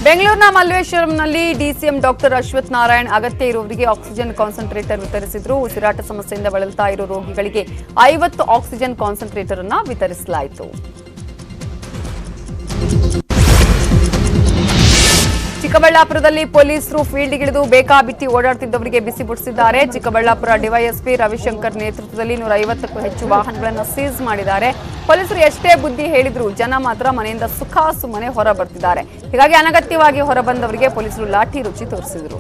ಬೆಂಗಳೂರಿನ ಮಲ್ಲೇಶ್ವರಂನಲ್ಲಿ DCM doctor Ashwath Narayan ಅಗತ್ಯ ಇರುವವರಿಗೆ ಆಕ್ಸಿಜನ್ ಕಾನ್ಸಂಟ್ರೇಟರ್ ವಿತರಿಸಿದ್ರು. ಉಸಿರಾಟ ಸಮಸ್ಯೆಯಿಂದ ಬಳಲ್ತಾ ಇರೋ ರೋಗಿಗಳಿಗೆ 50 ಆಕ್ಸಿಜನ್ ಕಾನ್ಸಂಟ್ರೇಟರ್ ಅನ್ನು ವಿತರಿಸಲಾಯಿತು. ಚಿಕ್ಕಬಳ್ಳಾಪುರದಲ್ಲಿ ಪೊಲೀಸರು ಫೀಲ್ಡ್ಗಿಳಿದು ಬೇಕಾಬಿಟ್ಟಿ ಓಡಾಡುತ್ತಿದ್ದವರಿಗೆ ಬಿಸಿ ಮುಟ್ಟಿಸಿದ್ದಾರೆ. ಚಿಕ್ಕಬಳ್ಳಾಪುರ ಡಿವೈಎಸ್ಪಿ ರವಿಶಂಕರ್ ನೇತೃತ್ವದಲ್ಲಿ 150ಕ್ಕೂ ಹೆಚ್ಚು ವಾಹನಗಳನ್ನು ಸೀಸ್ ಮಾಡಿದ್ದಾರೆ. ಪೊಲೀಸರು ಎಷ್ಟೇ ಬುದ್ಧಿ ಹೇಳಿದ್ರು ಜನ ಮಾತ್ರ ಮನೆಯಿಂದ ಸುಮ್ಮನೆ ಹೊರ ಬರ್ತಿದ್ದಾರೆ. ಹೀಗಾಗಿ ಅನಗತ್ಯವಾಗಿ ಹೊರಬಂದವರಿಗೆ ಪೊಲೀಸರು ಲಾಠಿ ರುಚಿ ತೋರಿಸಿದರು.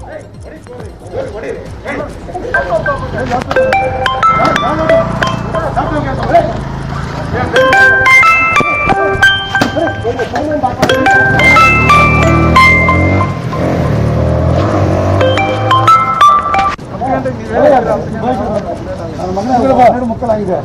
ಮಕ್ಕಳಾಗಿದೆ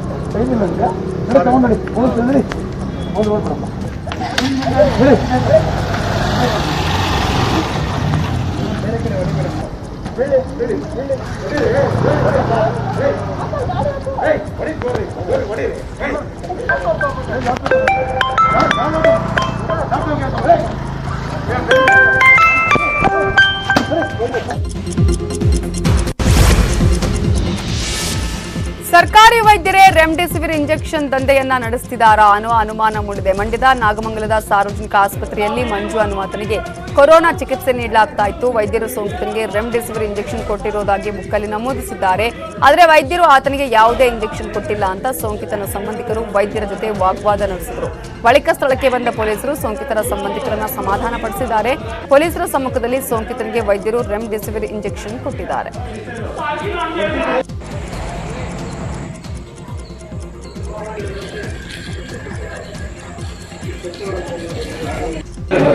ಸರ್ಕಾರಿ ವೈದ್ಯರೇ ರೆಮ್ಡೆಸಿವಿರ್ ಇಂಜೆಕ್ಷನ್ ದಂಧೆಯನ್ನ ನಡೆಸುತ್ತಿದ್ದಾರಾ ಅನ್ನುವ ಅನುಮಾನ ಮೂಡಿದೆ. ಮಂಡ್ಯದ ನಾಗಮಂಗಲದ ಸಾರ್ವಜನಿಕ ಆಸ್ಪತ್ರೆಯಲ್ಲಿ ಮಂಜು ಅನ್ನುವಾತನಿಗೆ ಕೊರೋನಾ ಚಿಕಿತ್ಸೆ ನೀಡಲಾಗ್ತಾ ಇತ್ತು. ವೈದ್ಯರು ಸೋಂಕಿತನಿಗೆ ರೆಮ್ಡೆಸಿವಿರ್ ಇಂಜೆಕ್ಷನ್ ಕೊಟ್ಟಿರುವುದಾಗಿ ಬುಕ್ಕಲ್ಲಿ ನಮೂದಿಸಿದ್ದಾರೆ. ಆದರೆ ವೈದ್ಯರು ಆತನಿಗೆ ಯಾವುದೇ ಇಂಜೆಕ್ಷನ್ ಕೊಟ್ಟಿಲ್ಲ ಅಂತ ಸೋಂಕಿತನ ಸಂಬಂಧಿಕರು ವೈದ್ಯರ ಜೊತೆ ವಾಗ್ವಾದ ನಡೆಸಿದರು. ಬಳಿಕ ಸ್ಥಳಕ್ಕೆ ಬಂದ ಪೊಲೀಸರು ಸೋಂಕಿತರ ಸಂಬಂಧಿಕರನ್ನ ಸಮಾಧಾನ ಪಡಿಸಿದ್ದಾರೆ. ಪೊಲೀಸರ ಸಮ್ಮುಖದಲ್ಲಿ ಸೋಂಕಿತನಿಗೆ ವೈದ್ಯರು ರೆಮ್ಡೆಸಿವಿರ್ ಇಂಜೆಕ್ಷನ್ ಕೊಟ್ಟಿದ್ದಾರೆ.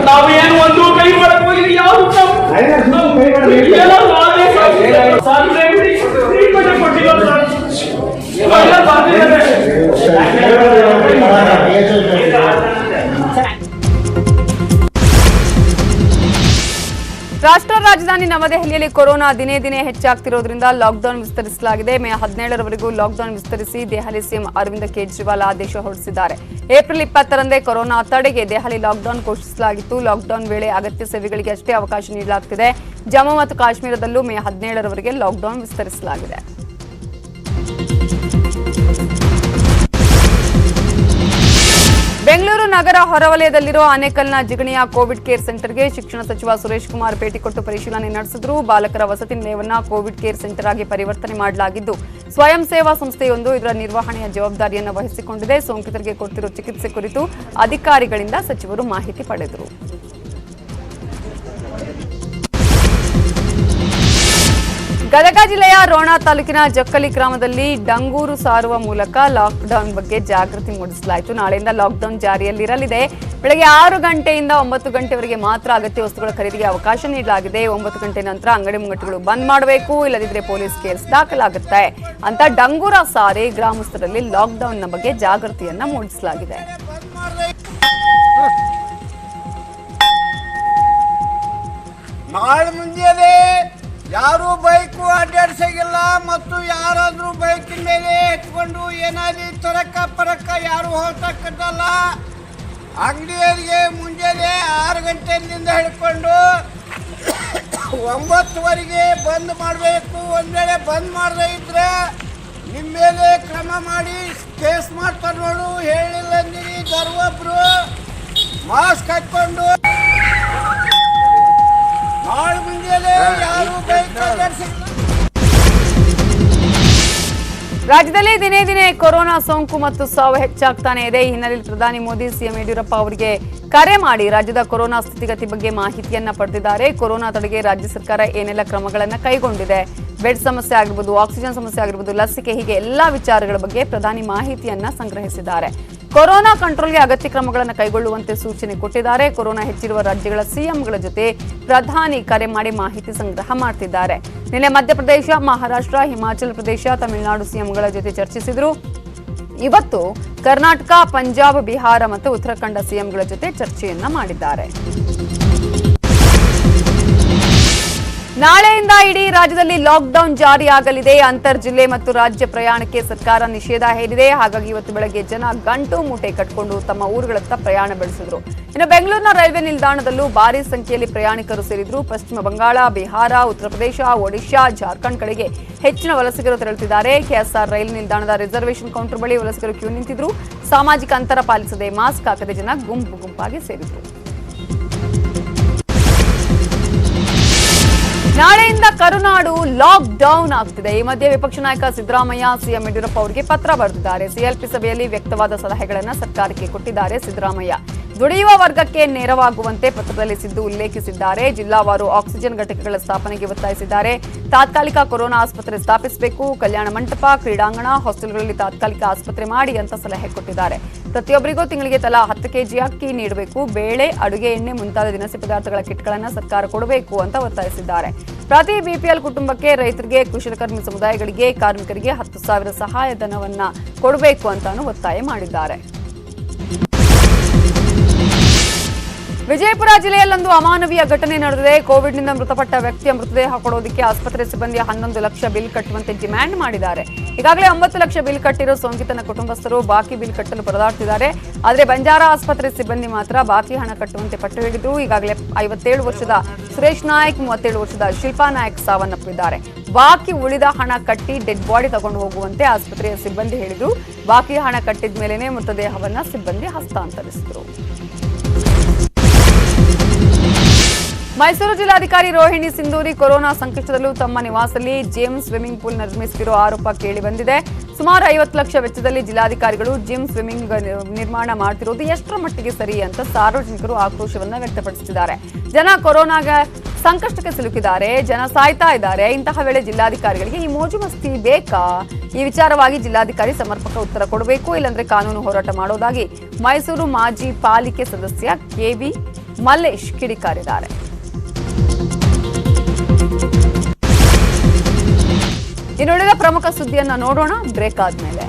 ನಾವೇನು ಒಂದು ಕೈ ಮಾಡಕ್ ಹೋಗಿದ್ವಿ. ಯಾವುದು ರಾಷ್ಟ್ರ ರಾಜಧಾನಿ ನವದೆಹಲಿಯಲ್ಲಿ ಕೊರೋನಾ ದಿನೇ ದಿನೇ ಹೆಚ್ಚಾಗ್ತಿರೋದ್ರಿಂದ ಲಾಕ್ಡೌನ್ ವಿಸ್ತರಿಸಲಾಗಿದೆ. ಮೇ 17ರವರೆಗೂ ಲಾಕ್ಡೌನ್ ವಿಸ್ತರಿಸಿ ದೆಹಲಿ ಸಿಎಂ ಅರವಿಂದ್ ಕೇಜ್ರಿವಾಲ್ ಆದೇಶ ಹೊರಡಿಸಿದ್ದಾರೆ. ಏಪ್ರಿಲ್ 20ರಂದೇ ಕೊರೋನಾ ತಡೆಗೆ ದೆಹಲಿ ಲಾಕ್ಡೌನ್ ಘೋಷಿಸಲಾಗಿತ್ತು. ಲಾಕ್ಡೌನ್ ವೇಳೆ ಅಗತ್ಯ ಸೇವೆಗಳಿಗೆ ಅಷ್ಟೇ ಅವಕಾಶ ನೀಡಲಾಗುತ್ತಿದೆ. ಜಮ್ಮು ಮತ್ತು ಕಾಶ್ಮೀರದಲ್ಲೂ ಮೇ 17ರವರೆಗೆ ಲಾಕ್ಡೌನ್ ವಿಸ್ತರಿಸಲಾಗಿದೆ. ಬೆಂಗಳೂರು ನಗರ ಹೊರವಲಯದಲ್ಲಿರುವ ಆನೇಕಲ್ನ ಜಿಗಣಿಯ ಕೋವಿಡ್ ಕೇರ್ ಸೆಂಟರ್ಗೆ ಶಿಕ್ಷಣ ಸಚಿವ ಸುರೇಶ್ ಕುಮಾರ್ ಭೇಟಿ ಕೊಟ್ಟು ಪರಿಶೀಲನೆ ನಡೆಸಿದರು. ಬಾಲಕರ ವಸತಿ ನಿಲಯವನ್ನು ಕೋವಿಡ್ ಕೇರ್ ಸೆಂಟರ್ ಆಗಿ ಪರಿವರ್ತನೆ ಮಾಡಲಾಗಿದ್ದು ಸ್ವಯಂ ಸೇವಾ ಸಂಸ್ಥೆಯೊಂದು ಇದರ ನಿರ್ವಹಣೆಯ ಜವಾಬ್ದಾರಿಯನ್ನು ವಹಿಸಿಕೊಂಡಿದೆ. ಸೋಂಕಿತರಿಗೆ ಕೊಡ್ತಿರುವ ಚಿಕಿತ್ಸೆ ಕುರಿತು ಅಧಿಕಾರಿಗಳಿಂದ ಸಚಿವರು ಮಾಹಿತಿ ಪಡೆದರು. ಗದಗ ಜಿಲ್ಲೆಯ ರೋಣ ತಾಲೂಕಿನ ಜಕ್ಕಲಿ ಗ್ರಾಮದಲ್ಲಿ ಡಂಗೂರು ಸಾರುವ ಮೂಲಕ ಲಾಕ್ಡೌನ್ ಬಗ್ಗೆ ಜಾಗೃತಿ ಮೂಡಿಸಲಾಯಿತು. ನಾಳೆಯಿಂದ ಲಾಕ್ಡೌನ್ ಜಾರಿಯಲ್ಲಿರಲಿದೆ. ಬೆಳಗ್ಗೆ 6 ಗಂಟೆಯಿಂದ 9 ಗಂಟೆವರೆಗೆ ಮಾತ್ರ ಅಗತ್ಯ ವಸ್ತುಗಳ ಖರೀದಿಗೆ ಅವಕಾಶ ನೀಡಲಾಗಿದೆ. 9 ಗಂಟೆ ನಂತರ ಅಂಗಡಿ ಮುಂಗಟ್ಟುಗಳು ಬಂದ್ ಮಾಡಬೇಕು, ಇಲ್ಲದಿದ್ದರೆ ಪೊಲೀಸ್ ಕೇಸ್ ದಾಖಲಾಗುತ್ತೆ ಅಂತ ಡಂಗೂರ ಸಾರಿ ಗ್ರಾಮಸ್ಥರಲ್ಲಿ ಲಾಕ್ಡೌನ್ನ ಬಗ್ಗೆ ಜಾಗೃತಿಯನ್ನ ಮೂಡಿಸಲಾಗಿದೆ. ನಾಳೆ ಮುಂಜಾನೆ ಯಾರು ಬೈಕು ಅಡ್ಡಾಡ್ಸಂಗಿಲ್ಲ ಮತ್ತು ಯಾರಾದ್ರೂ ಬೈಕಿನ ಮೇಲೆ ಎತ್ಕೊಂಡು ಏನಾದ್ರೂ ತರಕ ಪರಕ ಯಾರು ಹೋಗ್ತಕ್ಕಂಥಲ್ಲ. ಅಂಗಡಿಯವರಿಗೆ ಮುಂಜಾನೆ 6 ಗಂಟೆಯಿಂದ ಹಿಡ್ಕೊಂಡು 9ವರೆಗೆ ಬಂದ್ ಮಾಡಬೇಕು. ಒಂದ್ ವೇಳೆ ಬಂದ್ ಮಾಡದೇ ಇದ್ರೆ ನಿಮ್ಮ ಮೇಲೆ ಕ್ರಮ ಮಾಡಿ ಕೇಸ್ ಮಾಡ್ತಾರೆ ನೋಡು. ಹೇಳಿಲ್ಲ ಅಂದಿರಿ ಗರ್ವೊಬ್ರು ಮಾಸ್ಕ್ ಹಾಕೊಂಡು ನಾಳೆ ಮುಂಜಾನೆ ಯಾರು ಬೈಕ್ ಅಡ್ಡಾಡ್ಸಂಗಿಲ್ಲ. ರಾಜ್ಯದಲ್ಲಿ ದಿನೇ ದಿನೇ ಕೊರೋನಾ ಸೋಂಕು ಮತ್ತು ಸಾವು ಹೆಚ್ಚಾಗ್ತಾನೆ ಇದೆ. ಈ ಹಿನ್ನೆಲೆಯಲ್ಲಿ ಪ್ರಧಾನಿ ಮೋದಿ ಸಿಎಂ ಯಡಿಯೂರಪ್ಪ ಅವರಿಗೆ ಕರೆ ಮಾಡಿ ರಾಜ್ಯದ ಕೊರೋನಾ ಸ್ಥಿತಿಗತಿ ಬಗ್ಗೆ ಮಾಹಿತಿಯನ್ನ ಪಡೆದಿದ್ದಾರೆ. ಕೊರೋನಾ ತಡೆಗೆ ರಾಜ್ಯ ಸರ್ಕಾರ ಏನೆಲ್ಲ ಕ್ರಮಗಳನ್ನು ಕೈಗೊಂಡಿದೆ, ಬೆಡ್ ಸಮಸ್ಯೆ ಆಗಿರಬಹುದು, ಆಕ್ಸಿಜನ್ ಸಮಸ್ಯೆ ಆಗಿರಬಹುದು, ಲಸಿಕೆ, ಹೀಗೆ ಎಲ್ಲಾ ವಿಚಾರಗಳ ಬಗ್ಗೆ ಪ್ರಧಾನಿ ಮಾಹಿತಿಯನ್ನ ಸಂಗ್ರಹಿಸಿದ್ದಾರೆ. ಕೊರೋನಾ ಕಂಟ್ರೋಲ್ಗೆ ಅಗತ್ಯ ಕ್ರಮಗಳನ್ನು ಕೈಗೊಳ್ಳುವಂತೆ ಸೂಚನೆ ಕೊಟ್ಟಿದ್ದಾರೆ. ಕೊರೋನಾ ಹೆಚ್ಚಿರುವ ರಾಜ್ಯಗಳ ಸಿಎಂಗಳ ಜೊತೆ ಪ್ರಧಾನಿ ಕರೆ ಮಾಡಿ ಮಾಹಿತಿ ಸಂಗ್ರಹ ಮಾಡ್ತಿದ್ದಾರೆ. ನಿನ್ನೆ ಮಧ್ಯಪ್ರದೇಶ, ಮಹಾರಾಷ್ಟ್ರ, ಹಿಮಾಚಲ ಪ್ರದೇಶ, ತಮಿಳುನಾಡು ಸಿಎಂಗಳ ಜೊತೆ ಚರ್ಚಿಸಿದ್ರು. ಇವತ್ತು ಕರ್ನಾಟಕ, ಪಂಜಾಬ್, ಬಿಹಾರ ಮತ್ತು ಉತ್ತರಾಖಂಡ ಸಿಎಂಗಳ ಜೊತೆ ಚರ್ಚೆಯನ್ನ ಮಾಡಿದ್ದಾರೆ. ನಾಳೆಯಿಂದ ಇಡೀ ರಾಜ್ಯದಲ್ಲಿ ಲಾಕ್ಡೌನ್ ಜಾರಿಯಾಗಲಿದೆ. ಅಂತರ್ ಜಿಲ್ಲೆ ಮತ್ತು ರಾಜ್ಯ ಪ್ರಯಾಣಕ್ಕೆ ಸರ್ಕಾರ ನಿಷೇಧ ಹೇರಿದೆ. ಹಾಗಾಗಿ ಇವತ್ತು ಬೆಳಗ್ಗೆ ಜನ ಗಂಟು ಮೂಟೆ ಕಟ್ಟಿಕೊಂಡು ತಮ್ಮ ಊರುಗಳತ್ತ ಪ್ರಯಾಣ ಬೆಳೆಸಿದ್ರು. ಇನ್ನು ಬೆಂಗಳೂರಿನ ರೈಲ್ವೆ ನಿಲ್ದಾಣದಲ್ಲೂ ಭಾರಿ ಸಂಖ್ಯೆಯಲ್ಲಿ ಪ್ರಯಾಣಿಕರು ಸೇರಿದ್ರು. ಪಶ್ಚಿಮ ಬಂಗಾಳ, ಬಿಹಾರ, ಉತ್ತರ ಪ್ರದೇಶ, ಒಡಿಶಾ, ಜಾರ್ಖಂಡ್ ಕಡೆಗೆ ಹೆಚ್ಚಿನ ವಲಸಿಗರು ತೆರಳುತ್ತಿದ್ದಾರೆ. ಕೆಎಸ್ಆರ್ ರೈಲು ನಿಲ್ದಾಣದ ರಿಸರ್ವೇಷನ್ ಕೌಂಟರ್ ಬಳಿ ವಲಸಿಗರು ಕ್ಯೂ ನಿಂತಿದ್ರು. ಸಾಮಾಜಿಕ ಅಂತರ ಪಾಲಿಸದೆ ಮಾಸ್ಕ್ ಹಾಕದೆ ಜನ ಗುಂಪಾಗಿ ಸೇರಿದ್ರು. ನಾಳೆಯಿಂದ ಕರುನಾಡು ಲಾಕ್ ಡೌನ್ ಆಗ್ತಿದೆ. ಈ ಮಧ್ಯೆ ವಿಪಕ್ಷ ನಾಯಕ ಸಿದ್ದರಾಮಯ್ಯ ಸಿಎಂ ಯಡಿಯೂರಪ್ಪ ಅವರಿಗೆ ಪತ್ರ ಬರೆದಿದ್ದಾರೆ. ಸಿಎಲ್ಪಿ ಸಭೆಯಲ್ಲಿ ವ್ಯಕ್ತವಾದ ಸಲಹೆಗಳನ್ನು ಸರ್ಕಾರಕ್ಕೆ ಕೊಟ್ಟಿದ್ದಾರೆ ಸಿದ್ದರಾಮಯ್ಯ. ದುಡಿಯುವ ವರ್ಗಕ್ಕೆ ನೆರವಾಗುವಂತೆ ಪತ್ರದಲ್ಲಿ ಸಿದ್ದು ಉಲ್ಲೇಖಿಸಿದ್ದಾರೆ. ಜಿಲ್ಲಾವಾರು ಆಕ್ಸಿಜನ್ ಘಟಕಗಳ ಸ್ಥಾಪನೆಗೆ ಒತ್ತಾಯಿಸಿದ್ದಾರೆ. ತಾತ್ಕಾಲಿಕ ಕೊರೋನಾ ಆಸ್ಪತ್ರೆ ಸ್ಥಾಪಿಸಬೇಕು, ಕಲ್ಯಾಣ ಮಂಟಪ, ಕ್ರೀಡಾಂಗಣ, ಹಾಸ್ಟೆಲ್ಗಳಲ್ಲಿ ತಾತ್ಕಾಲಿಕ ಆಸ್ಪತ್ರೆ ಮಾಡಿ ಅಂತ ಸಲಹೆ ಕೊಟ್ಟಿದ್ದಾರೆ. ಪ್ರತಿಯೊಬ್ಬರಿಗೂ ತಿಂಗಳಿಗೆ ತಲಾ 10 ಕೆಜಿ ಅಕ್ಕಿ ನೀಡಬೇಕು, ಬೇಳೆ, ಅಡುಗೆ ಎಣ್ಣೆ ಮುಂತಾದ ದಿನಸಿ ಪದಾರ್ಥಗಳ ಕಿಟ್ಗಳನ್ನು ಸರ್ಕಾರ ಕೊಡಬೇಕು ಅಂತ ಒತ್ತಾಯಿಸಿದ್ದಾರೆ. ಪ್ರತಿ ಬಿಪಿಎಲ್ ಕುಟುಂಬಕ್ಕೆ, ರೈತರಿಗೆ, ಕುಶಲಕರ್ಮಿ ಸಮುದಾಯಗಳಿಗೆ, ಕಾರ್ಮಿಕರಿಗೆ 10,000 ಸಹಾಯಧನವನ್ನ ಕೊಡಬೇಕು ಅಂತಾನು ಒತ್ತಾಯ ಮಾಡಿದ್ದಾರೆ. ವಿಜಯಪುರ ಜಿಲ್ಲೆಯಲ್ಲೊಂದು ಅಮಾನವೀಯ ಘಟನೆ ನಡೆದಿದೆ. ಕೋವಿಡ್ನಿಂದ ಮೃತಪಟ್ಟ ವ್ಯಕ್ತಿಯ ಮೃತದೇಹ ಕೊಡೋದಕ್ಕೆ ಆಸ್ಪತ್ರೆ ಸಿಬ್ಬಂದಿ 11 ಲಕ್ಷ ಬಿಲ್ ಕಟ್ಟುವಂತೆ ಡಿಮ್ಯಾಂಡ್ ಮಾಡಿದ್ದಾರೆ. ಈಗಾಗಲೇ 9 ಲಕ್ಷ ಬಿಲ್ ಕಟ್ಟಿರೋ ಸೋಂಕಿತನ ಕುಟುಂಬಸ್ಥರು ಬಾಕಿ ಬಿಲ್ ಕಟ್ಟಲು ಪರದಾಡ್ತಿದ್ದಾರೆ. ಆದರೆ ಬಂಜಾರ ಆಸ್ಪತ್ರೆ ಸಿಬ್ಬಂದಿ ಮಾತ್ರ ಬಾಕಿ ಹಣ ಕಟ್ಟುವಂತೆ ಪಟ್ಟು ಹಿಡಿದ್ರು. ಈಗಾಗಲೇ 57 ವರ್ಷದ ಸುರೇಶ್ ನಾಯ್ಕ್, 37 ವರ್ಷದ ಶಿಲ್ಪಾ ನಾಯ್ಕ್ ಸಾವನ್ನಪ್ಪಿದ್ದಾರೆ. ಬಾಕಿ ಉಳಿದ ಹಣ ಕಟ್ಟಿ ಡೆಡ್ ಬಾಡಿ ತಗೊಂಡು ಹೋಗುವಂತೆ ಆಸ್ಪತ್ರೆಯ ಸಿಬ್ಬಂದಿ ಹೇಳಿದ್ರು. ಬಾಕಿ ಹಣ ಕಟ್ಟಿದ ಮೇಲೆನೆ ಮೃತದೇಹವನ್ನ ಸಿಬ್ಬಂದಿ ಹಸ್ತಾಂತರಿಸಿದ್ರು. ಮೈಸೂರು ಜಿಲ್ಲಾಧಿಕಾರಿ ರೋಹಿಣಿ ಸಿಂಧೂರಿ ಕೊರೋನಾ ಸಂಕಷ್ಟದಲ್ಲೂ ತಮ್ಮ ನಿವಾಸದಲ್ಲಿ ಜಿಮ್, ಸ್ವಿಮ್ಮಿಂಗ್ ಪೂಲ್ ನಿರ್ಮಿಸುತ್ತಿರುವ ಆರೋಪ ಕೇಳಿ ಬಂದಿದೆ. ಸುಮಾರು 50 ಲಕ್ಷ ವೆಚ್ಚದಲ್ಲಿ ಜಿಲ್ಲಾಧಿಕಾರಿಗಳು ಜಿಮ್, ಸ್ವಿಮ್ಮಿಂಗ್ ನಿರ್ಮಾಣ ಮಾಡ್ತಿರೋದು ಎಷ್ಟರ ಮಟ್ಟಿಗೆ ಸರಿ ಅಂತ ಸಾರ್ವಜನಿಕರು ಆಕ್ರೋಶವನ್ನ ವ್ಯಕ್ತಪಡಿಸುತ್ತಿದ್ದಾರೆ. ಜನ ಕೊರೋನಾಗ ಸಂಕಷ್ಟಕ್ಕೆ ಸಿಲುಕಿದ್ದಾರೆ, ಜನ ಸಾಯ್ತಾ ಇದ್ದಾರೆ. ಇಂತಹ ವೇಳೆ ಜಿಲ್ಲಾಧಿಕಾರಿಗಳಿಗೆ ಈ ಮೋಜು ಮಸ್ತಿ ಬೇಕಾ? ಈ ವಿಚಾರವಾಗಿ ಜಿಲ್ಲಾಧಿಕಾರಿ ಸಮರ್ಪಕ ಉತ್ತರ ಕೊಡಬೇಕು, ಇಲ್ಲಾಂದ್ರೆ ಕಾನೂನು ಹೋರಾಟ ಮಾಡೋದಾಗಿ ಮೈಸೂರು ಮಾಜಿ ಪಾಲಿಕೆ ಸದಸ್ಯ ಕೆವಿ ಮಲ್ಲೇಶ್ ಕಿಡಿಕಾರಿದ್ದಾರೆ. ಇನ್ನುಳಿದ ಪ್ರಮುಖ ಸುದ್ದಿಯನ್ನ ನೋಡೋಣ ಬ್ರೇಕ್ ಆದ್ಮೇಲೆ.